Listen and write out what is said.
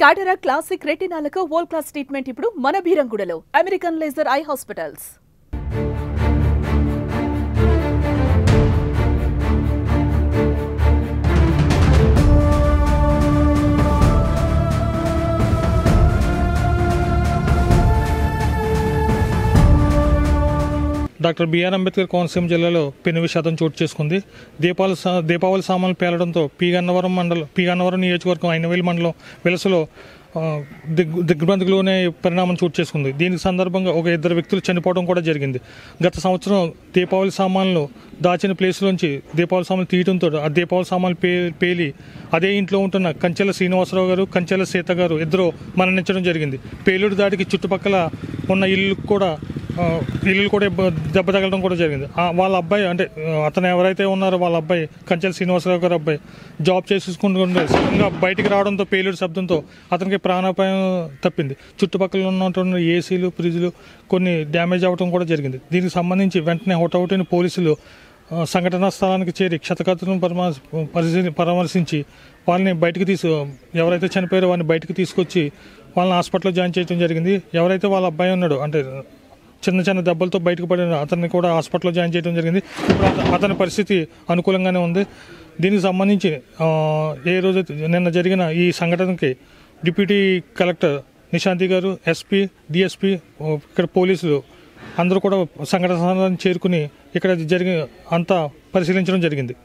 టాటరా classic రెటినాలకు world class treatment ఇప్పుడు మన బీరంగూడలో American laser eye hospitals. Doctor B R Ambedkar Konaseema జిల్లాలో పెను విషాదం చోటు చేసుకుంది. దీపావళి సామాన్లు పేలడంతో పీగన్నవరం నియోజకవర్గం అయినవేలి మండలం వెలసలో దిగ్భ్రాంతిలోనే పరిణామం చోటు చేసుకుంది. దీనికి సందర్భంగా ఒక ఇద్దరు వ్యక్తులు చనిపోవడం కూడా జరిగింది. గత సంవత్సరం దీపావళి సామాన్లు దాచిన ప్లేస్లోంచి దీపావళి సామాన్లు తీయడంతో ఆ దీపావళి సామాన్లు పేలి అదే ఇంట్లో ఉంటున్న కంచెల శ్రీనివాసరావు గారు, కంచెల సీత గారు ఇద్దరు మరణించడం జరిగింది. పేలుడు దాడికి చుట్టుపక్కల ఉన్న ఇల్లు కూడా దెబ్బ తగలడం కూడా జరిగింది. వాళ్ళ అబ్బాయి అంటే అతను ఎవరైతే ఉన్నారో వాళ్ళ అబ్బాయి కంచెల శ్రీనివాసరావు గారు అబ్బాయి జాబ్ చేసుకుంటుంటే సడన్గా బయటికి రావడంతో పేలుడు శబ్దంతో అతనికి ప్రాణాపాయం తప్పింది. చుట్టుపక్కల ఉన్నటువంటి ఏసీలు, ఫ్రిడ్జ్లు కొన్ని డ్యామేజ్ అవ్వడం కూడా జరిగింది. దీనికి సంబంధించి వెంటనే హుటాహుటిన పోలీసులు సంఘటనా స్థలానికి చేరి క్షతగాత్రులను పరామర్శించి వాళ్ళని ఎవరైతే చనిపోయారో వారిని బయటకు తీసుకొచ్చి వాళ్ళని హాస్పిటల్లో జాయిన్ చేయడం జరిగింది. ఎవరైతే వాళ్ళ అబ్బాయి ఉన్నాడో అంటే చిన్న దెబ్బలతో బయటకు పడిన అతన్ని కూడా హాస్పిటల్లో జాయిన్ చేయడం జరిగింది. అతని పరిస్థితి అనుకూలంగానే ఉంది. దీనికి సంబంధించి నిన్న జరిగిన ఈ సంఘటనకి డిప్యూటీ కలెక్టర్ నిశాంతి గారు, ఎస్పీ, డిఎస్పీ, ఇక్కడ పోలీసులు అందరూ కూడా సంఘటన స్థలాన్ని చేరుకుని ఇక్కడ అంతా పరిశీలించడం జరిగింది.